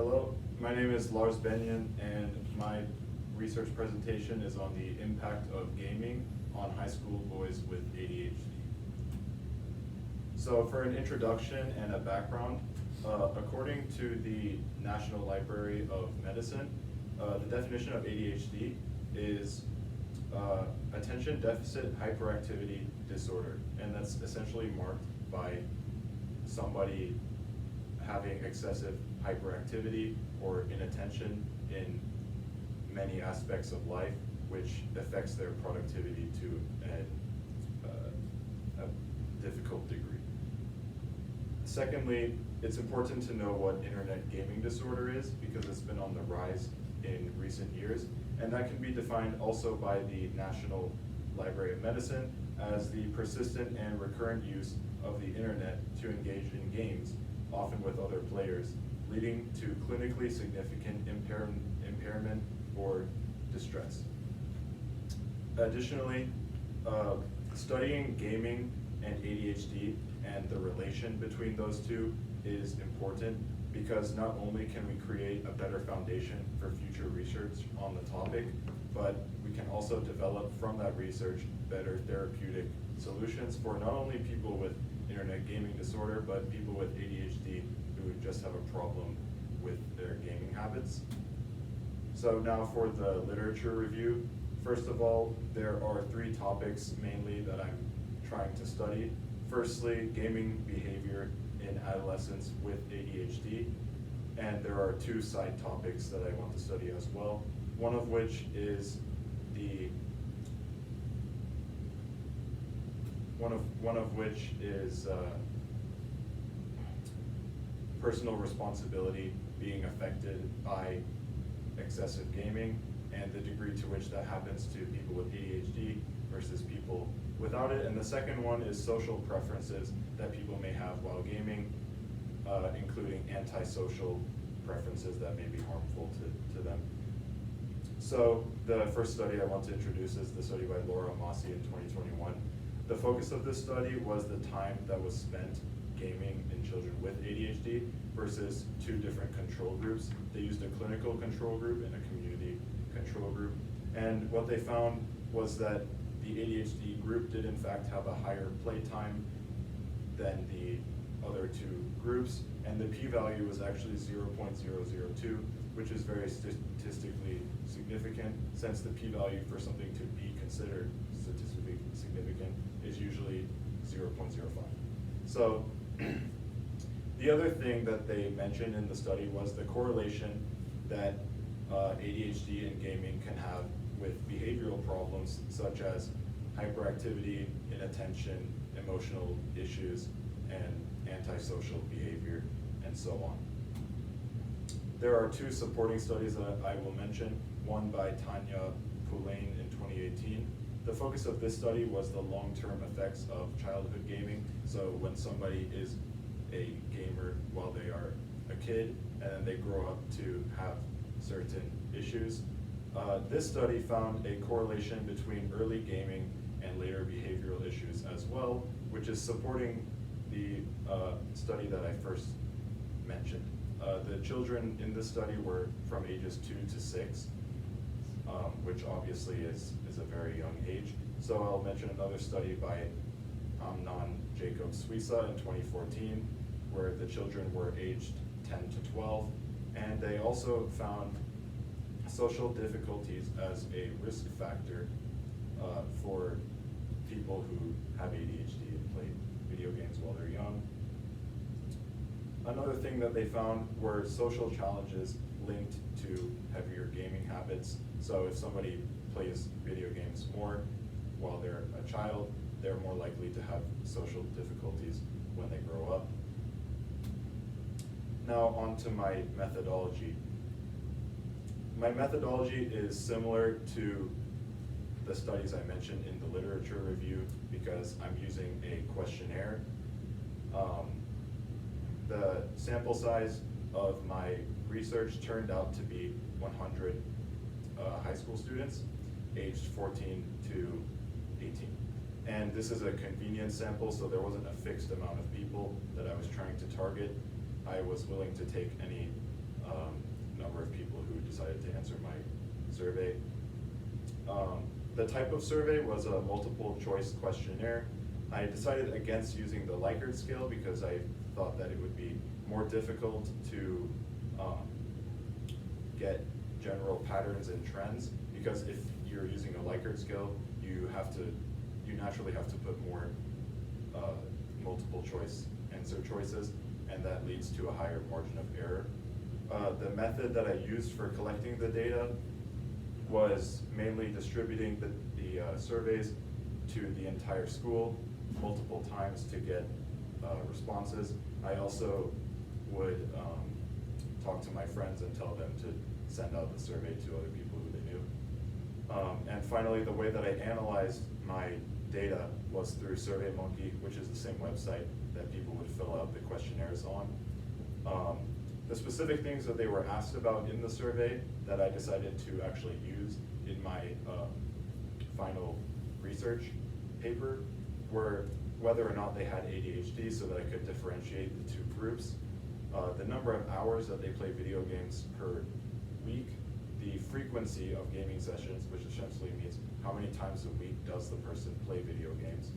Hello, my name is Lars Benyon, and my research presentation is on the impact of gaming on high school boys with ADHD. So for an introduction and a background, according to the National Library of Medicine, the definition of ADHD is attention deficit hyperactivity disorder, and that's essentially marked by somebody having excessive hyperactivity or inattention in many aspects of life, which affects their productivity to a difficult degree. Secondly, it's important to know what internet gaming disorder is because it's been on the rise in recent years, and that can be defined also by the National Library of Medicine as the persistent and recurrent use of the internet to engage in games, often with other players, leading to clinically significant impairment or distress. Additionally, studying gaming and ADHD and the relation between those two is important because not only can we create a better foundation for future research on the topic, but we can also develop from that research better therapeutic solutions for not only people with internet gaming disorder, but people with ADHD who just have a problem with their gaming habits. So now for the literature review. First of all, there are 3 topics mainly that I'm trying to study. Firstly, gaming behavior in adolescents with ADHD, and there are 2 side topics that I want to study as well. One of which is personal responsibility being affected by excessive gaming and the degree to which that happens to people with ADHD versus people without it. And the second one is social preferences that people may have while gaming, including antisocial preferences that may be harmful to them. So the first study I want to introduce is the study by Laura Amassi in 2021. The focus of this study was the time that was spent gaming in children with ADHD versus 2 different control groups. They used a clinical control group and a community control group. And what they found was that the ADHD group did in fact have a higher playtime than the other 2 groups, and the p-value was actually 0.002, which is very statistically significant, since the p-value for something to be considered statistically significant is usually 0.05. So the other thing that they mentioned in the study was the correlation that ADHD and gaming can have with behavioral problems such as hyperactivity, inattention, emotional issues, and antisocial behavior, and so on. There are 2 supporting studies that I will mention, one by Tanya Poulain in 2018. The focus of this study was the long-term effects of childhood gaming. So when somebody is a gamer while they are a kid and then they grow up to have certain issues. This study found a correlation between early gaming and later behavioral issues as well, which is supporting the study that I first mentioned. The children in this study were from ages 2 to 6, which obviously is a very young age. So I'll mention another study by Amnon Jacob Suissa in 2014, where the children were aged 10 to 12, and they also found social difficulties as a risk factor for people who have ADHD and play video games while they're young. Another thing that they found were social challenges linked to heavier gaming habits. So if somebody plays video games more while they're a child, they're more likely to have social difficulties when they grow up. Now on to my methodology. My methodology is similar to the studies I mentioned in the literature review because I'm using a questionnaire. The sample size of my research turned out to be 100 high school students aged 14 to 18. And this is a convenience sample, so there wasn't a fixed amount of people that I was trying to target. I was willing to take any survey. The type of survey was a multiple choice questionnaire. I decided against using the Likert scale because I thought that it would be more difficult to get general patterns and trends, because if you're using a Likert scale, you naturally have to put more multiple choice answer choices, and that leads to a higher margin of error. The method that I used for collecting the data was mainly distributing the surveys to the entire school multiple times to get responses. I also would talk to my friends and tell them to send out the survey to other people who they knew. And finally, the way that I analyzed my data was through SurveyMonkey, which is the same website that people would fill out the questionnaires on. The specific things that they were asked about in the survey that I decided to actually use in my final research paper were whether or not they had ADHD, so that I could differentiate the two groups, the number of hours that they play video games per week, the frequency of gaming sessions, which essentially means how many times a week does the person play video games,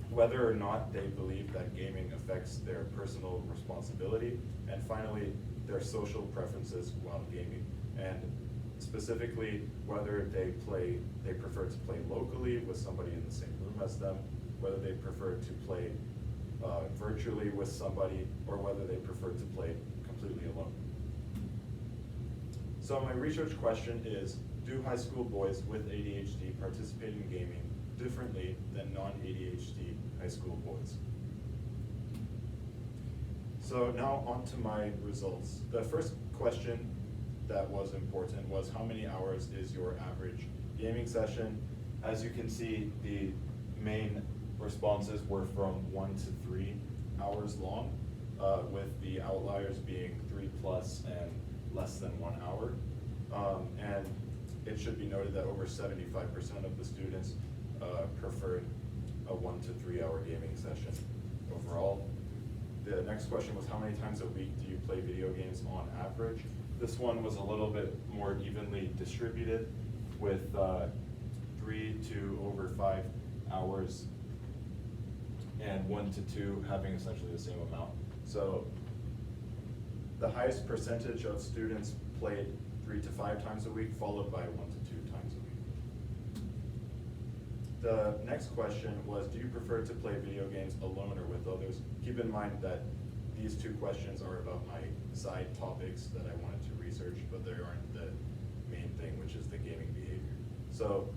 whether or not they believe that gaming affects their personal responsibility, and finally, their social preferences while gaming. And specifically, whether they prefer to play locally with somebody in the same room as them, whether they prefer to play virtually with somebody, or whether they prefer to play completely alone. So my research question is, do high school boys with ADHD participate in gaming differently than non-ADHD high school boys? So now on to my results. The first question that was important was, how many hours is your average gaming session? As you can see, the main responses were from 1 to 3 hours long, with the outliers being 3+ and less than 1 hour. And it should be noted that over 75% of the students preferred a 1 to 3 hour gaming session overall. The next question was, how many times a week do you play video games on average? This one was a little bit more evenly distributed, with 3 to over 5 hours and 1 to 2 having essentially the same amount. So the highest percentage of students played 3 to 5 times a week, followed by 1 to 2 times a week. The next question was, do you prefer to play video games alone or with others? Keep in mind that these two questions are about my side topics that I wanted to research, but they aren't the main thing, which is the gaming behavior. So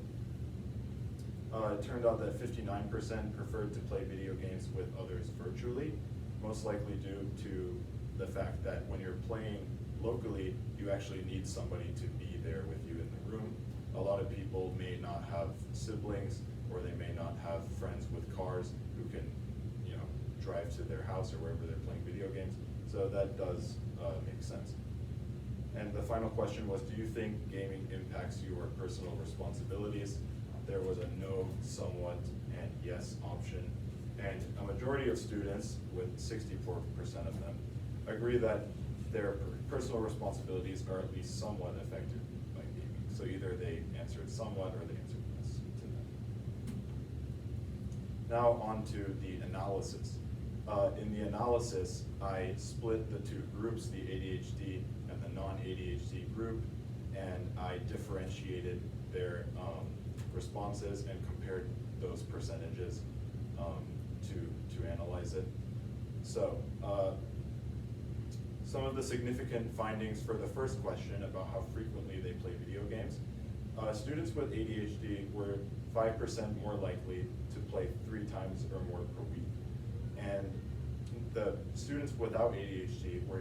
it turned out that 59% preferred to play video games with others virtually, most likely due to the fact that when you're playing locally, you actually need somebody to be there with you in the room. A lot of people may not have siblings, or they may not have friends with cars who can, drive to their house or wherever they're playing video games. So that does make sense. And the final question was, do you think gaming impacts your personal responsibilities? There was a no, somewhat, and yes option. And a majority of students, with 64% of them, agree that their personal responsibilities are at least somewhat affected by gaming. So either they answered somewhat or they answered yes to that. Now on to the analysis. In the analysis, I split the two groups, the ADHD and the non-ADHD group, and I differentiated their responses and compared those percentages to analyze it. So some of the significant findings for the first question about how frequently they play video games. Students with ADHD were 5% more likely to play 3 times or more per week. And the students without ADHD were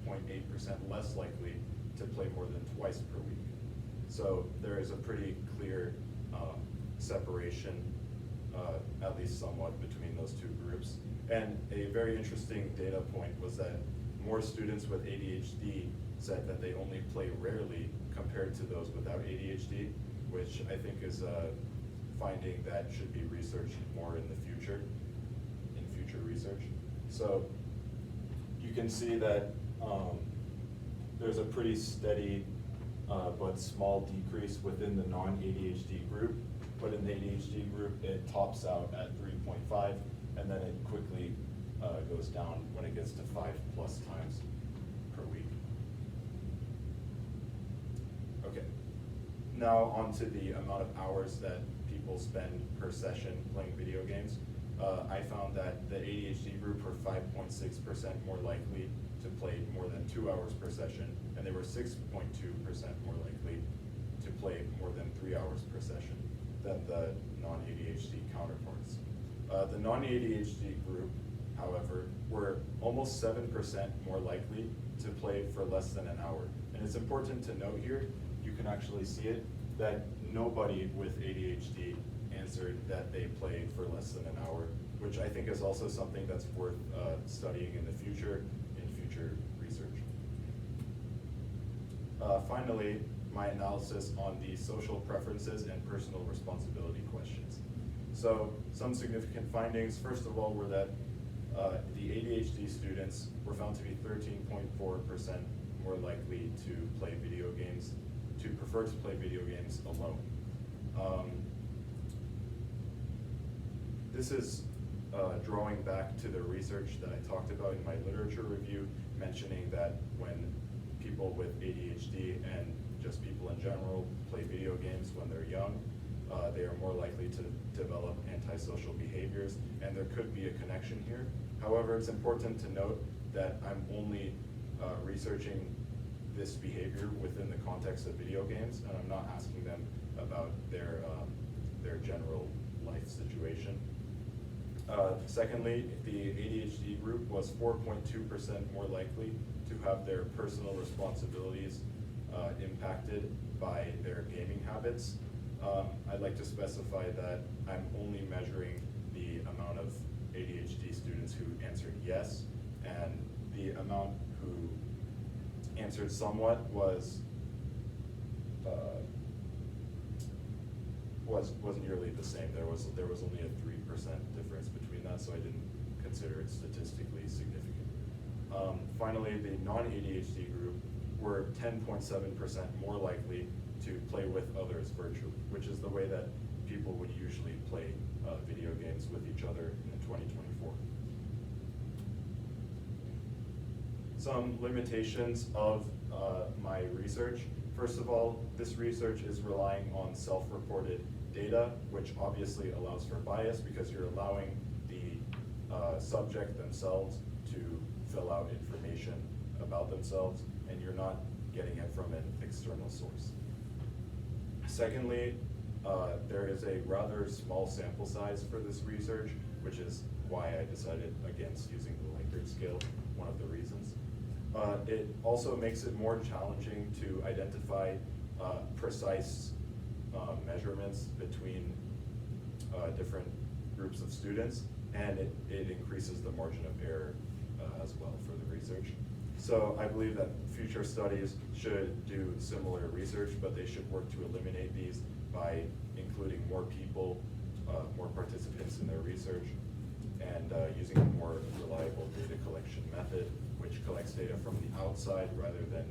8.8% less likely to play more than twice per week. So there is a pretty clear separation, at least somewhat, between those two groups. And a very interesting data point was that more students with ADHD said that they only play rarely compared to those without ADHD, which I think is a finding that should be researched more in the future, in future research. So you can see that there's a pretty steady but small decrease within the non-ADHD group. But in the ADHD group, it tops out at 3.5, and then it quickly goes down when it gets to 5+ times per week. Okay, now on to the amount of hours that people spend per session playing video games. I found that the ADHD group were 5.6% more likely to play more than 2 hours per session, and they were 6.2% more likely to play more than 3 hours per session than the non-ADHD counterparts. The non-ADHD group, however, were almost 7% more likely to play for less than an hour. And it's important to note here, you can actually see it, that nobody with ADHD answered that they played for less than an hour, which I think is also something that's worth studying in the future, in future research. Finally, my analysis on the social preferences and personal responsibility questions. So some significant findings, first of all, were that the ADHD students were found to be 13.4% more likely to play video games, to prefer to play video games alone. This is drawing back to the research that I talked about in my literature review, mentioning that when people with ADHD and just people in general play video games when they're young, they are more likely to develop antisocial behaviors, and there could be a connection here. However, it's important to note that I'm only researching this behavior within the context of video games, and I'm not asking them about their general life situation. Secondly, the ADHD group was 4.2% more likely to have their personal responsibilities impacted by their gaming habits. I'd like to specify that I'm only measuring the amount of ADHD students who answered yes, and the amount who answered somewhat was nearly the same. There was only a 3% difference between that, so I didn't consider it statistically significant. Finally, the non-ADHD group were 10.7% more likely to play with others virtually, which is the way that people would usually play video games with each other in 2024. Some limitations of my research. First of all, this research is relying on self-reported data, which obviously allows for bias because you're allowing the subject themselves to fill out information about themselves, and you're not getting it from an external source. Secondly, there is a rather small sample size for this research, which is why I decided against using the Likert scale, one of the reasons. It also makes it more challenging to identify precise measurements between different groups of students, and it increases the margin of error as well for the research. So I believe that future studies should do similar research, but they should work to eliminate these by including more people, more participants in their research, and using a more reliable data collection method, which collects data from the outside rather than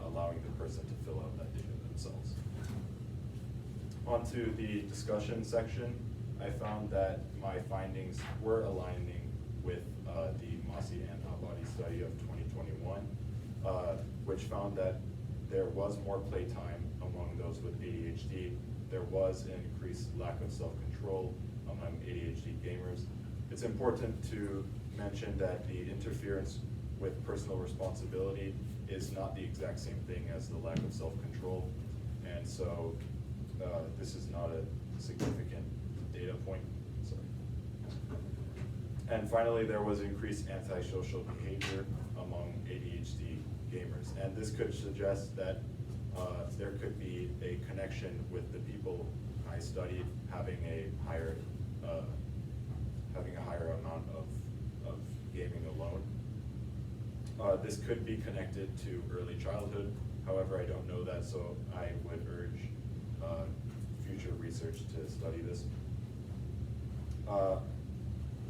allowing the person to fill out that data themselves. On to the discussion section, I found that my findings were aligning with the Massey and Abadi study of 2021, which found that there was more playtime among those with ADHD. There was an increased lack of self-control among ADHD gamers. It's important to mention that the interference with personal responsibility is not the exact same thing as the lack of self-control, and so this is not a significant data point. Sorry. And finally, there was increased antisocial behavior among ADHD gamers, and this could suggest that there could be a connection with the people I studied having a higher amount of gaming alone. This could be connected to early childhood. However, I don't know that, so I would urge future research to study this.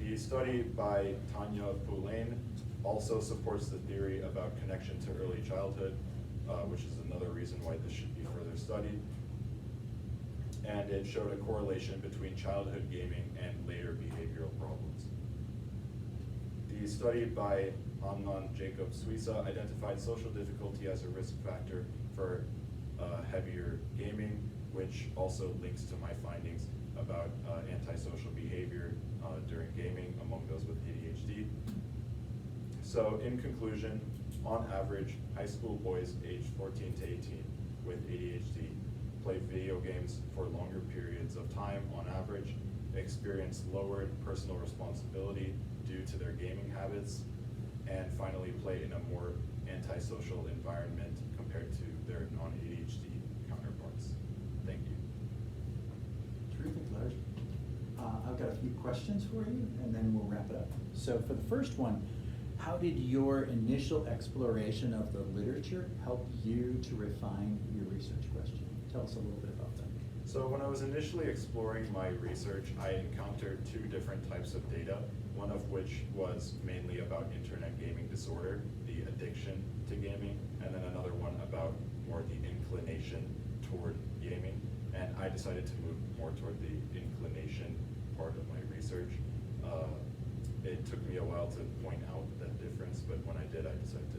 The study by Tanya Poulain also supports the theory about connection to early childhood. which is another reason why this should be further studied. And it showed a correlation between childhood gaming and later behavioral problems. The study by Amnon Jacob Suissa identified social difficulty as a risk factor for heavier gaming, which also links to my findings about antisocial behavior during gaming among those with ADHD. So in conclusion, on average, high school boys aged 14 to 18 with ADHD play video games for longer periods of time on average, experience lowered personal responsibility due to their gaming habits, and finally play in a more antisocial environment compared to their non-ADHD counterparts. Thank you. Terrific, Lars. I've got a few questions for you, and then we'll wrap it up. So for the first one, how did your initial exploration of the literature help you to refine your research question? Tell us a little bit about that. So when I was initially exploring my research, I encountered two different types of data, one of which was mainly about internet gaming disorder, the addiction to gaming, and then another one about more the inclination toward gaming. And I decided to move more toward the inclination part of my research. It took me a while to point out that difference, but when I did, I decided to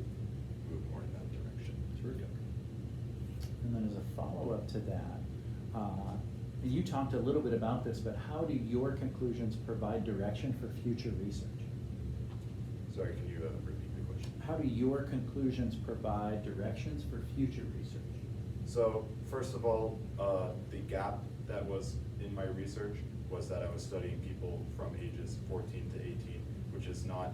move more in that direction. Terrific. And then as a follow-up to that, you talked a little bit about this, but how do your conclusions provide direction for future research? Sorry, can you repeat the question? How do your conclusions provide directions for future research? So first of all, the gap that was in my research was that I was studying people from ages 14 to 18, which is not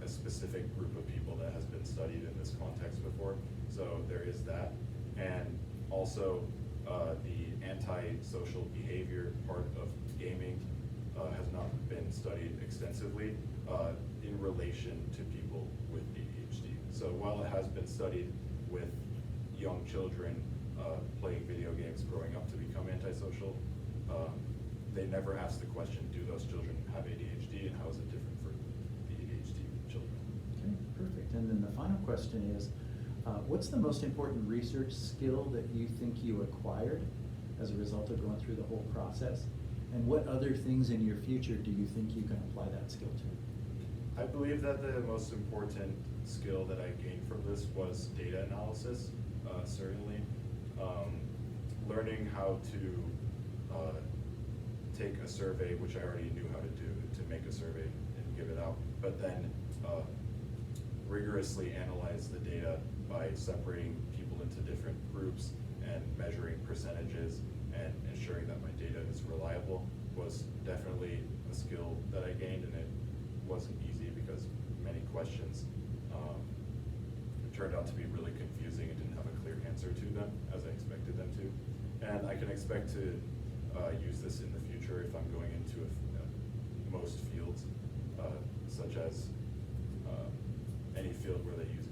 a specific group of people that has been studied in this context before. So there is that. And also the antisocial behavior part of gaming has not been studied extensively in relation to people with ADHD. So while it has been studied with young children playing video games growing up to become antisocial, they never ask the question, do those children have ADHD and how is it different for the ADHD children? Okay, perfect. And then the final question is, what's the most important research skill that you think you acquired as a result of going through the whole process? And what other things in your future do you think you can apply that skill to? I believe that the most important skill that I gained from this was data analysis, certainly. Learning how to take a survey, which I already knew how to do, to make a survey and give it out, but then rigorously analyze the data by separating people into different groups and measuring percentages and ensuring that my data is reliable was definitely a skill that I gained, and it wasn't easy because many questions turned out to be really confusing and didn't have a clear answer to them as I expected them to. And I can expect to use this in the future if I'm going into most fields, such as any field where they use